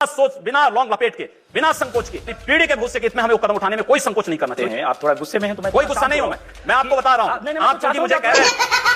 सोच, बिना लौंग लपेट के, बिना संकोच के, पीढ़ी के भूसे के इसमें हमें कदम उठाने में कोई संकोच नहीं करना चाहिए। आप थोड़ा गुस्से में हैं तो मैं कोई गुस्सा नहीं हूं। मैं आपको बता रहा हूं, आप चूंकि मुझे कह रहे हैं।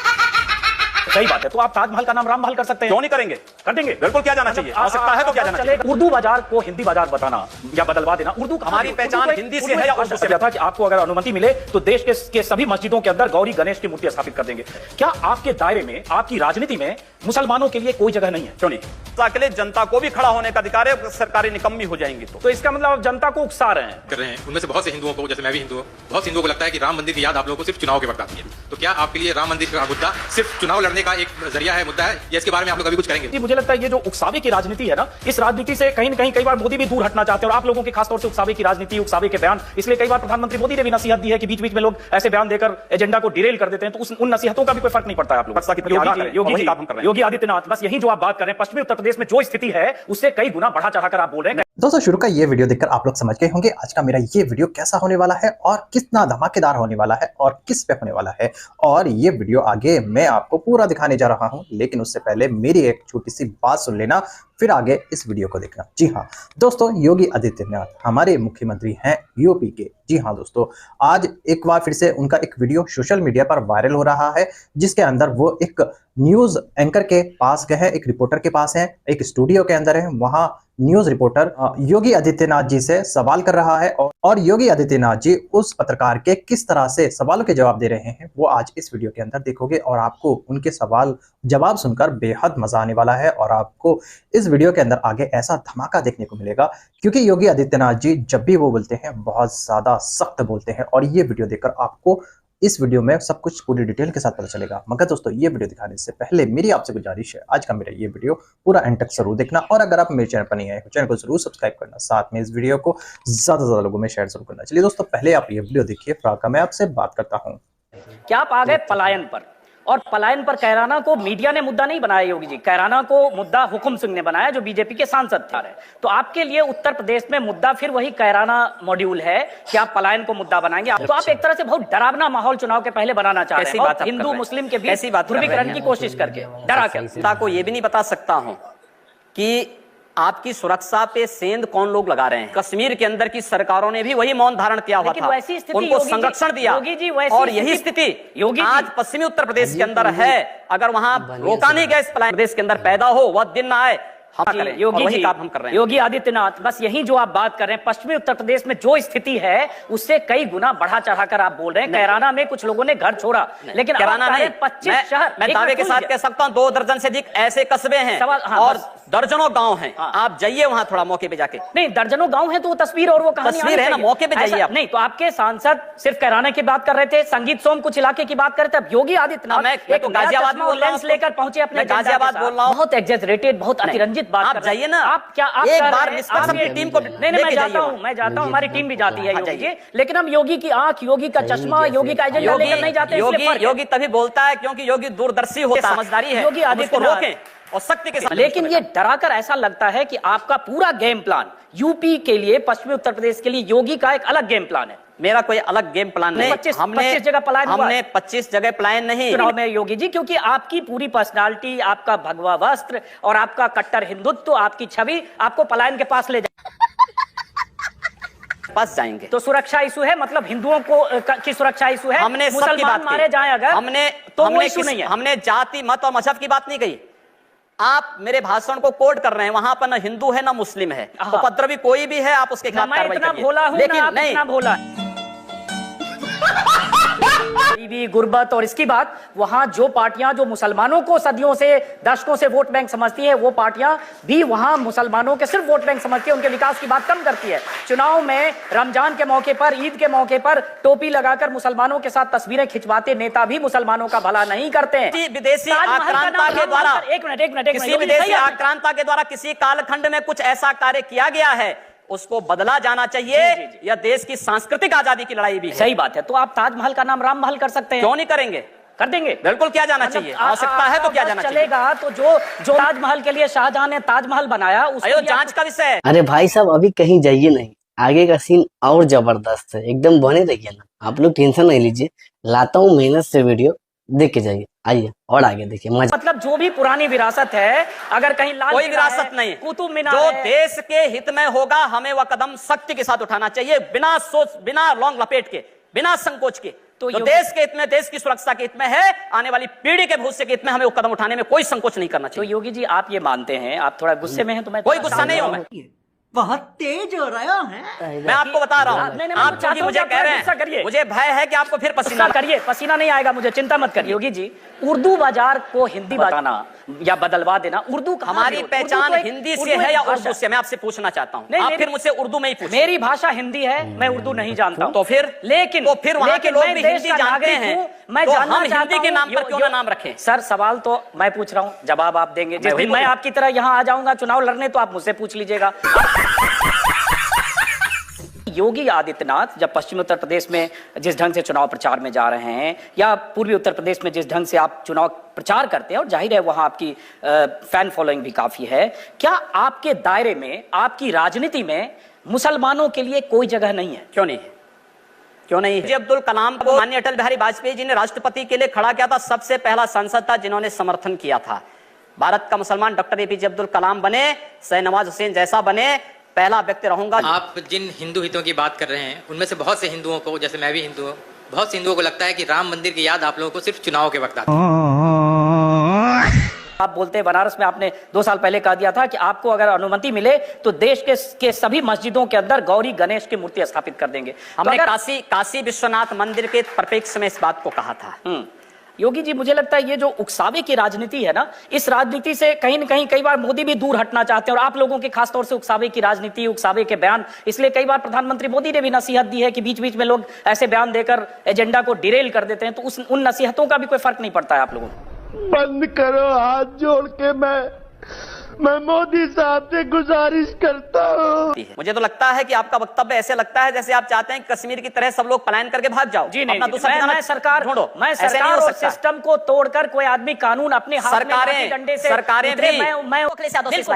सही बात है, तो आप ताजमहल का नाम राममहल कर सकते हैं। क्यों नहीं करेंगे? कर देंगे, बिल्कुल। क्या जाना चाहिए? आवश्यकता है तो क्या जाना चाहिए? उर्दू बाजार को हिंदी बाजार बताना या बदलवा देना। उर्दू हमारी पहचान हिंदी से है या उर्दू से? था कि आपको अगर अनुमति मिले तो देश के सभी मस्जिदों के अंदर गौरी गणेश की मूर्ति स्थापित कर देंगे। क्या आपके दायरे में, आपकी राजनीति में मुसलमानों के लिए कोई जगह नहीं है? क्यों नहीं? के लिए जनता को भी खड़ा होने का अधिकार है। सरकारें निकम्मी हो जाएंगी तो इसका मतलब आप जनता को उकसा रहे हैं। कर रहे हैं। उनमें से बहुत से हिंदुओं को, जैसे मैं भी हिंदू हूं, बहुत से हिंदुओं को लगता है कि राम मंदिर की याद आप लोगों को सिर्फ चुनाव के वक्त आती है। तो क्या आपके लिए राम मंदिर का मुद्दा सिर्फ चुनाव लड़ने का एक जरिया है, मुद्दा है, या इसके बारे में आप लोग अभी कुछ करेंगे? मुझे लगता है ये जो उकसावे की राजनीति है ना, इस राजनीति से कहीं न कहीं कई बार मोदी भी दूर हटना चाहते हैं। और आप लोगों के खासतौर से उकसावे की राजनीति, उकसावे के बयान, इसलिए कई बार प्रधानमंत्री मोदी ने भी नसीहत दी है कि बीच बीच में लोग ऐसे बयान देकर एजेंडा को डिरेल कर देते हैं। तो उन नसीहतों का भी कोई फर्क नहीं पड़ता है आप लोग। योगी आदित्यनाथ, बस यही जो आप बात कर रहे हैं, पश्चिमी उत्तर प्रदेश में जो स्थिति है उससे कई गुना बढ़ा चढ़ाकर आप बोल रहे हैं। दोस्तों, शुरू का ये वीडियो देखकर आप लोग समझ गए होंगे आज का मेरा ये वीडियो कैसा होने वाला है और कितना धमाकेदार होने वाला है और किस पे होने वाला है। और ये वीडियो आगे मैं आपको पूरा दिखाने जा रहा हूं, लेकिन उससे पहले मेरी एक छोटी सी बात सुन लेना, फिर आगे इस वीडियो को देखना। जी हाँ दोस्तों, योगी आदित्यनाथ हमारे मुख्यमंत्री हैं यूपी के। जी हाँ दोस्तों, आज एक बार फिर से उनका एक वीडियो सोशल मीडिया पर वायरल हो रहा है, जिसके अंदर वो एक न्यूज एंकर के पास गए हैं, एक रिपोर्टर के पास है, एक स्टूडियो के अंदर है। वहां न्यूज रिपोर्टर योगी आदित्यनाथ जी से सवाल कर रहा है और योगी आदित्यनाथ जी उस पत्रकार के किस तरह से सवालों के जवाब दे रहे हैं वो आज इस वीडियो के अंदर देखोगे। और आपको उनके सवाल जवाब सुनकर बेहद मजा आने वाला है और आपको इस वीडियो के अंदर आगे ऐसा धमाका देखने को मिलेगा, क्योंकि योगी आदित्यनाथ जी जब भी वो बोलते हैं बहुत ज्यादा सख्त बोलते हैं। और ये वीडियो देखकर आपको इस वीडियो में सब कुछ पूरी डिटेल के साथ पता चलेगा। मगर दोस्तों, ये वीडियो दिखाने से पहले मेरी आपसे गुजारिश है, आज का मेरा ये वीडियो पूरा एंड तक जरूर देखना। और अगर आप मेरे चैनल पर नहीं आए हो, चैनल को जरूर सब्सक्राइब करना, साथ में इस वीडियो को ज्यादा से ज्यादा लोगों में शेयर जरूर करना। चलिए दोस्तों, पहले आप ये वीडियो देखिए, फिर आकर मैं आपसे बात करता हूँ। क्या आप आ गए पलायन पर? और पलायन पर कैराना को मीडिया ने मुद्दा नहीं बनाया योगी जी, कैराना को मुद्दा हुकुम सिंह ने बनाया जो बीजेपी के सांसद थे। तो आपके लिए उत्तर प्रदेश में मुद्दा फिर वही कैराना मॉड्यूल है कि आप पलायन को मुद्दा बनाएंगे। तो आप एक तरह से बहुत डरावना माहौल चुनाव के पहले बनाना चाह रहे हैं, हिंदू मुस्लिम के बीच ध्रुवीकरण की कोशिश करके, डरा के। जनता को यह भी नहीं बता सकता हूं कि आपकी सुरक्षा पे सेंध कौन लोग लगा रहे हैं। कश्मीर के अंदर की सरकारों ने भी वही मौन धारण किया हुआ था, उनको संरक्षण दिया। और यही स्थिति आज पश्चिमी उत्तर प्रदेश के अंदर है। अगर वहां रोका नहीं गया, इस प्रदेश के अंदर पैदा हो, वह दिन ना आए। योगी जी, काम हम कर रहे हैं। योगी आदित्यनाथ, बस यही जो आप बात कर रहे हैं, पश्चिमी उत्तर प्रदेश में जो स्थिति है उससे कई गुना बढ़ा चढ़ाकर आप बोल रहे हैं। कैराना में कुछ लोगों ने घर छोड़ा, लेकिन कैराना में 25 शहर, मैं दावे के साथ कह सकता हूं 2 दर्जन से अधिक ऐसे कस्बे हैं और दर्जनों गांव हैं। आप जाइए वहां थोड़ा मौके पे जाके। नहीं, दर्जनों गांव हैं तो वो तस्वीर और वो कहानी है ना, मौके पे जाइए आप। नहीं तो आपके सांसद सिर्फ कैराना की बात कर रहे थे, संगीत सोम कुछ इलाके की बात कर रहे थे। अब योगी आदित्यनाथ मैं तो गाजियाबाद में लेंस लेकर पहुंचे अपने, गाजियाबाद बोल रहा हूं। बहुत एग्जैजरेटेड, बहुत अतिरंजित बात। आप जाइए ना, आप क्या आप एक बार निष्पक्ष अपनी टीम को नहीं, मैं जाता हूं, हमारी टीम भी जाती है योगी जी, लेकिन हम योगी की आंख, योगी का चश्मा, योगी का एजेंडा लेकर नहीं जाते। योगी तभी बोलता है क्योंकि योगी दूरदर्शी होता है, समझदारी है। योगी आदित्यनाथ रोकें और सख्ती के साथ। लेकिन ये डराकर ऐसा लगता है कि आपका पूरा गेम प्लान यूपी के लिए, पश्चिमी उत्तर प्रदेश के लिए योगी का एक अलग गेम प्लान है। मेरा कोई अलग गेम प्लान नहीं। 25 जगह पलायन हुआ। हमने 25 जगह प्लान नहीं चुनाव में योगी जी, क्योंकि आपकी पूरी पर्सनालिटी, आपका भगवा वस्त्र और आपका कट्टर हिंदुत्व, आपकी छवि आपको पलायन के पास ले पास जाएंगे। तो सुरक्षा इशू है, मतलब हिंदुओं को की सुरक्षा इशू है। हमने मुसलमान मारे जाए अगर, हमने नहीं है। हमने जाति, मत और मजहब की बात नहीं कही। आप मेरे भाषण को कोट कर रहे हैं, वहां पर ना हिंदू है ना मुस्लिम है, उपद्रवी कोई भी है, आप उसके खिलाफ कार्रवाई करिए। लेकिन नहीं भोला गरीबी, गुर्बत और इसकी बात, वहां जो पार्टियां जो मुसलमानों को सदियों से, दशकों से वोट बैंक समझती है, वो पार्टियां भी वहां मुसलमानों के सिर्फ वोट बैंक समझती है, उनके विकास की बात कम करती है। चुनाव में रमजान के मौके पर, ईद के मौके पर टोपी लगाकर मुसलमानों के साथ तस्वीरें खिंचवाते नेता भी मुसलमानों का भला नहीं करते हैं। विदेशी आक्रांता के द्वारा, एक मिनट, किसी विदेशी आक्रांता के द्वारा किसी कालखंड में कुछ ऐसा कार्य किया गया है, उसको बदला जाना चाहिए। या देश की सांस्कृतिक आजादी की लड़ाई भी है। सही बात है। तो आप ताजमहल का नाम राममहल कर सकते हैं। क्यों नहीं करेंगे? कर देंगे, बिल्कुल। क्या जाना चाहिए? आवश्यकता है तो क्या जाना चलेगा। तो जो ताजमहल के लिए शाहजहां ने ताजमहल बनाया, उसको जांच का विषय है। अरे भाई साहब, अभी कहीं जाइए नहीं, आगे का सीन और जबरदस्त है, एकदम बने रहिए ना। आप लोग टेंशन नहीं लीजिए, लाता हूँ मेहनत से वीडियो, देख के जाइए, आइए और आगे देखिए मजा। मतलब जो भी पुरानी विरासत है, अगर कहीं लाल कोई किला विरासत है, नहीं, कुतुब मीनार जो है, देश के हित में होगा हमें वह कदम सख्ती के साथ उठाना चाहिए, बिना सोच, बिना लौंग लपेट के, बिना संकोच के। तो देश के हित में, देश की सुरक्षा के हित में है, आने वाली पीढ़ी के भविष्य के हित में हमें वो कदम उठाने में कोई संकोच नहीं करना चाहिए। तो योगी जी आप ये मानते हैं, आप थोड़ा गुस्से में हैं, तो मैं कोई गुस्सा नहीं हूं, मैं बहुत तेज हो रहा है। मैं आपको बता रहा हूं, आप क्योंकि मुझे कह रहे हैं, मुझे भय है कि आपको फिर पसीना करिए, पसीना नहीं आएगा मुझे, चिंता मत करिए। योगी जी, उर्दू बाजार को हिंदी बताना या बदलवा देना, उर्दू हमारी पहचान हिंदी से है या उर्दू से, मैं आपसे पूछना चाहता हूं। आप फिर मुझसे उर्दू में ही पूछिए। मेरी भाषा हिंदी है, मैं उर्दू नहीं जानता हूं। तो फिर वहां के लोग भी हिंदी जानते हैं, मैं तो हम हिंदी के नाम पर क्यों ना नाम रखें? सर सवाल तो मैं पूछ रहा हूं, जवाब आप देंगे। जिस दिन मैं आपकी तरह यहां आ जाऊंगा चुनाव लड़ने, तो आप मुझसे पूछ लीजिएगा। योगी आदित्यनाथ जब पश्चिमी उत्तर प्रदेश में जिस ढंग से चुनाव प्रचार में जा रहे हैं, या पूर्वी उत्तर प्रदेश में जिस ढंग से आप चुनाव प्रचार करते हैं, और जाहिर है वहां आपकी फैन फॉलोइंग भी काफी है, क्या आपके दायरे में, आपकी राजनीति में मुसलमानों के लिए कोई जगह नहीं है? क्यों नहीं है? क्यों नहीं है? अब्दुल कलाम को माननीय अटल बिहारी वाजपेयी जी ने राष्ट्रपति के लिए खड़ा किया था, सबसे पहला सांसद था जिन्होंने समर्थन किया था। भारत का मुसलमान डॉक्टर एपीजे अब्दुल कलाम बने, शाहनवाज हुसैन जैसा बने, पहला व्यक्ति रहूंगा। आप जिन हिंदू हितों की बात कर रहे हैं, उनमें से बहुत से हिंदुओं को, जैसे मैं भी हिंदू हूँ, बहुत से हिंदुओं को लगता है कि राम मंदिर की याद आप लोगों को सिर्फ चुनाव के वक्त आती है। आप बोलते हैं, बनारस में आपने 2 साल पहले कह दिया था कि आपको अगर अनुमति मिले तो देश के सभी मस्जिदों के अंदर गौरी गणेश की मूर्ति स्थापित कर देंगे। हमने काशी विश्वनाथ मंदिर के परिप्रेक्ष्य में इस बात को कहा था। योगी जी, मुझे लगता है ये जो उकसावे की राजनीति है ना, इस राजनीति से कहीं न कहीं कई बार मोदी भी दूर हटना चाहते हैं, और आप लोगों के खासतौर से उकसावे की राजनीति, उकसावे के बयान, इसलिए कई बार प्रधानमंत्री मोदी ने भी नसीहत दी है कि बीच बीच में लोग ऐसे बयान देकर एजेंडा को डिरेल कर देते हैं, तो उन नसीहतों का भी कोई फर्क नहीं पड़ता है आप लोगों को? बंद करो, हाथ जोड़ के मैं मोदी साहब से गुजारिश करता हूँ। मुझे तो लगता है कि आपका वक्तव्य ऐसे लगता है जैसे आप चाहते हैं कि कश्मीर की तरह सब लोग पलायन करके भाग जाओ। जी नहीं, मैं सरकार ढूंढो, मैं सरकार और सिस्टम को तोड़कर कोई आदमी कानून अपने हाथ में डंडे से, सरकारें भी,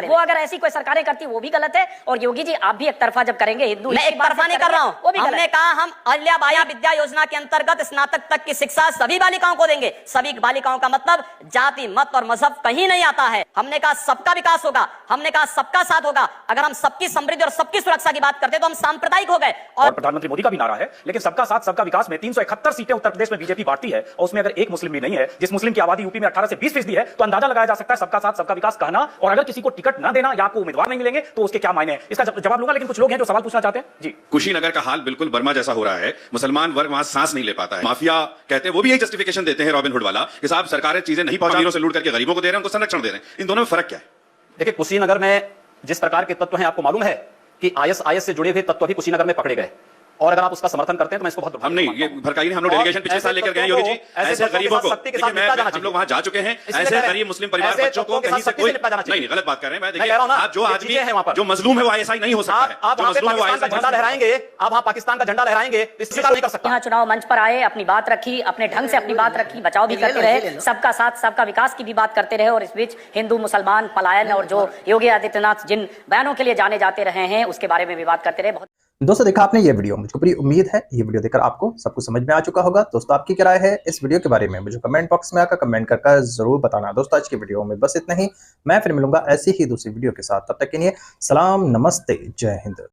वो अगर ऐसी कोई सरकारें करती वो भी गलत है। और योगी जी, आप भी एक तरफा जब करेंगे हिंदू, मैं एक तरफा नहीं कर रहा हूँ। हमने कहा हम अहिल्याबाई विद्या योजना के अंतर्गत स्नातक तक की शिक्षा सभी बालिकाओं को देंगे। सभी बालिकाओं का मतलब जाति, मत और मजहब कहीं नहीं आता है। हमने कहा सबका विकास होगा, हमने कहा सबका साथ होगा। अगर हम सबकी समृद्धि और सबकी सुरक्षा की बात करते तो हम सांप्रदायिक हो गए। और प्रधानमंत्री मोदी का भी नारा है, लेकिन सबका साथ सबका विकास में 371 सीटें उत्तर प्रदेश में बीजेपी बांटती है, और उसमें अगर एक मुस्लिम भी नहीं है, जिस मुस्लिम की आबादी यूपी में 18 से 20% है, तो अंदाजा लगाया जा सकता है सबका साथ सबका विकास कहना, और अगर किसी को टिकट ना देना या आपको उम्मीदवार नहीं मिलेंगे तो उसके क्या मायने हैं, इसका जवाब लूंगा। लेकिन कुछ लोग हैं जो सवाल पूछना चाहते हैं। जी, कुशीनगर का हाल बिल्कुल बर्मा जैसा हो रहा है, मुसलमान वर्ग वहां सांस नहीं ले पाता है। माफिया कहते हैं, वो भी यही जस्टिफिकेशन देते हैं रॉबिन हुड वाला, कि साहब सरकारें चीजें नहीं पहुंचा, से लूट करके गरीबों को दे रहे हैं, उनको संरक्षण दे रहे हैं। इन दोनों में फर्क क्या है? देखिए, कुशीनगर में जिस प्रकार के तत्व हैं, आपको मालूम है कि आईएस से जुड़े हुए तत्व भी कुशीनगर में पकड़े गए, और अगर आप उसका समर्थन करते हैं तो मैं इसको बहुत हम नहीं, ये भड़काई नहीं। हम लोग डेलीगेशन पिछले साल लेकर गए योगी जी, ऐसे गरीबों को, हम लोग वहां जा चुके हैं, ऐसे गरीब मुस्लिम परिवार बच्चों को कहीं से कोई नहीं, गलत बात कर रहे हैं। मैं देखिए, आप जो आदमी है वहां पर जो मजलूम है वो आईएसआई नहीं हो सकता है। आप वहां पे पाकिस्तान का झंडा लहराएंगे, आप वहां पाकिस्तान का झंडा लहराएंगे, इससे नहीं कर सकते। यहाँ चुनाव मंच पर आए, अपनी बात रखी, अपने ढंग से अपनी बात रखी, बचाव भी करते रहे, सबका साथ सबका विकास की भी बात करते रहे, और इस बीच हिंदू मुसलमान पलायन और जो योगी आदित्यनाथ जिन बयानों के लिए जाने जाते रहे हैं उसके बारे में भी बात करते रहे। बहुत दोस्तों, देखा आपने ये वीडियो, मुझको पूरी उम्मीद है ये वीडियो देखकर आपको सब कुछ समझ में आ चुका होगा। दोस्तों, आपकी क्या राय है इस वीडियो के बारे में मुझे कमेंट बॉक्स में आकर कमेंट कर जरूर बताना। दोस्तों, आज की वीडियो में बस इतना ही। मैं फिर मिलूंगा ऐसी ही दूसरी वीडियो के साथ। तब तक के लिए सलाम, नमस्ते, जय हिंद।